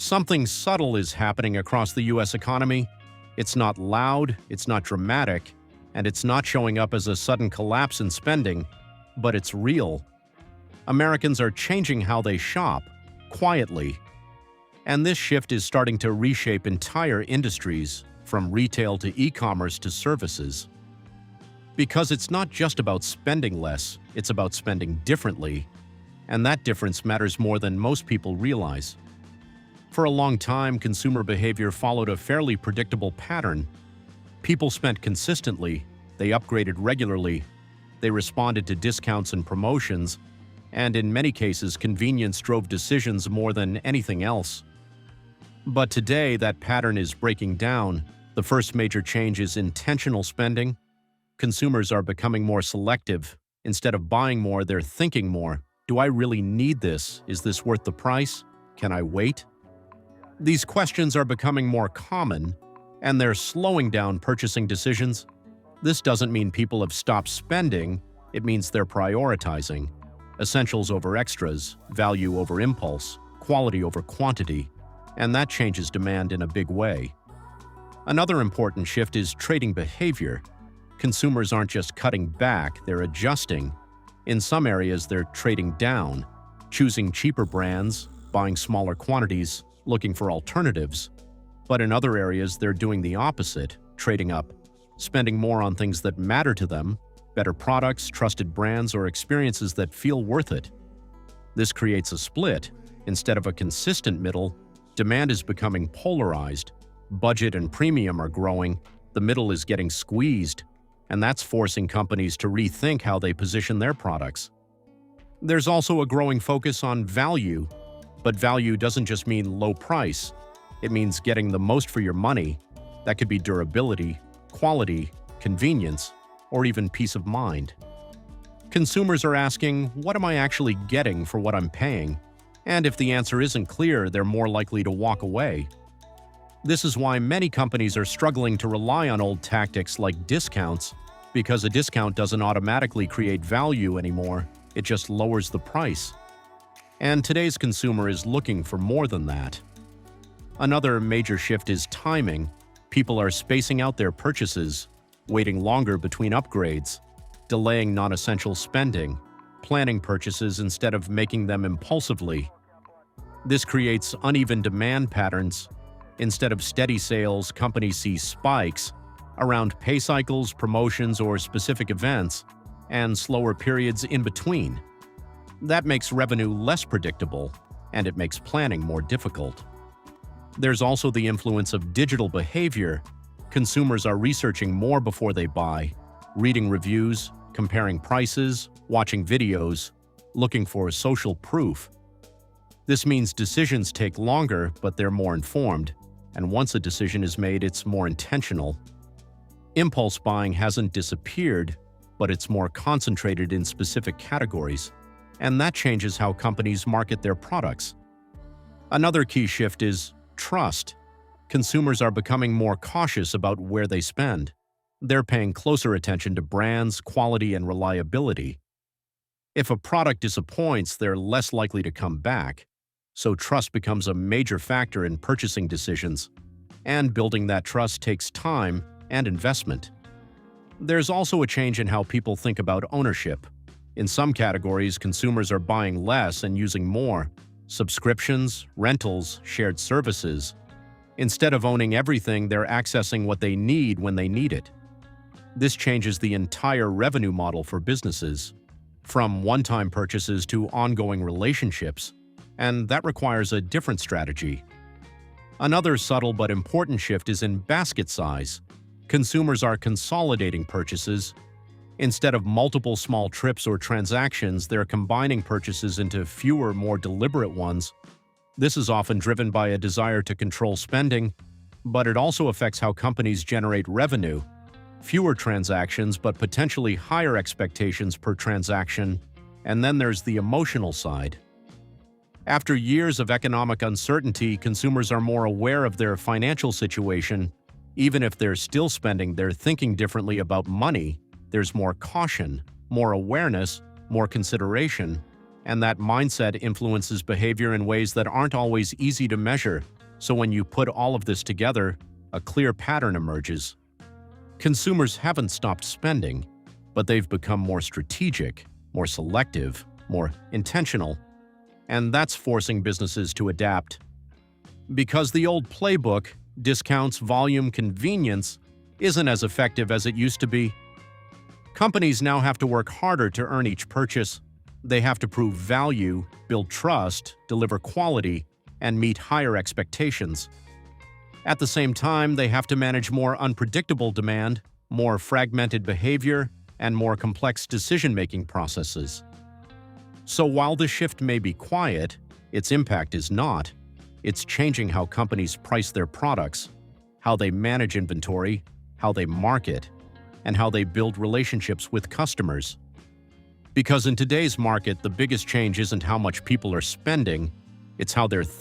Something subtle is happening across the US economy. It's not loud, it's not dramatic, and it's not showing up as a sudden collapse in spending, but it's real. Americans are changing how they shop, quietly. And this shift is starting to reshape entire industries, from retail to e-commerce to services. Because it's not just about spending less, it's about spending differently. And that difference matters more than most people realize. For a long time, consumer behavior followed a fairly predictable pattern. People spent consistently, they upgraded regularly, they responded to discounts and promotions, and in many cases, convenience drove decisions more than anything else. But today, that pattern is breaking down. The first major change is intentional spending. Consumers are becoming more selective. Instead of buying more, they're thinking more. Do I really need this? Is this worth the price? Can I wait? These questions are becoming more common, and they're slowing down purchasing decisions. This doesn't mean people have stopped spending, it means they're prioritizing. Essentials over extras, value over impulse, quality over quantity, and that changes demand in a big way. Another important shift is trading behavior. Consumers aren't just cutting back, they're adjusting. In some areas, they're trading down, choosing cheaper brands, buying smaller quantities, looking for alternatives. But in other areas, they're doing the opposite, trading up, spending more on things that matter to them, better products, trusted brands, or experiences that feel worth it. This creates a split. Instead of a consistent middle, demand is becoming polarized. Budget and premium are growing, the middle is getting squeezed, and that's forcing companies to rethink how they position their products. There's also a growing focus on value. But value doesn't just mean low price. It means getting the most for your money. That could be durability, quality, convenience, or even peace of mind. Consumers are asking, what am I actually getting for what I'm paying? And if the answer isn't clear, they're more likely to walk away. This is why many companies are struggling to rely on old tactics like discounts, because a discount doesn't automatically create value anymore, it just lowers the price. And today's consumer is looking for more than that. Another major shift is timing. People are spacing out their purchases, waiting longer between upgrades, delaying non-essential spending, planning purchases instead of making them impulsively. This creates uneven demand patterns. Instead of steady sales, companies see spikes around pay cycles, promotions, or specific events, and slower periods in between. That makes revenue less predictable, and it makes planning more difficult. There's also the influence of digital behavior. Consumers are researching more before they buy, reading reviews, comparing prices, watching videos, looking for social proof. This means decisions take longer, but they're more informed, and once a decision is made, it's more intentional. Impulse buying hasn't disappeared, but it's more concentrated in specific categories. And that changes how companies market their products. Another key shift is trust. Consumers are becoming more cautious about where they spend. They're paying closer attention to brands, quality, and reliability. If a product disappoints, they're less likely to come back. So trust becomes a major factor in purchasing decisions. And building that trust takes time and investment. There's also a change in how people think about ownership. In some categories, consumers are buying less and using more: subscriptions, rentals, shared services. Instead of owning everything, they're accessing what they need when they need it. This changes the entire revenue model for businesses, from one-time purchases to ongoing relationships, and that requires a different strategy. Another subtle but important shift is in basket size. Consumers are consolidating purchases. Instead of multiple small trips or transactions, they're combining purchases into fewer, more deliberate ones. This is often driven by a desire to control spending, but it also affects how companies generate revenue. Fewer transactions, but potentially higher expectations per transaction. And then there's the emotional side. After years of economic uncertainty, consumers are more aware of their financial situation. Even if they're still spending, they're thinking differently about money. There's more caution, more awareness, more consideration. And that mindset influences behavior in ways that aren't always easy to measure. So when you put all of this together, a clear pattern emerges. Consumers haven't stopped spending, but they've become more strategic, more selective, more intentional, and that's forcing businesses to adapt. Because the old playbook, discounts, volume, convenience, isn't as effective as it used to be. Companies now have to work harder to earn each purchase. They have to prove value, build trust, deliver quality, and meet higher expectations. At the same time, they have to manage more unpredictable demand, more fragmented behavior, and more complex decision-making processes. So while the shift may be quiet, its impact is not. It's changing how companies price their products, how they manage inventory, how they market, and how they build relationships with customers. Because in today's market, the biggest change isn't how much people are spending, it's how they're thinking.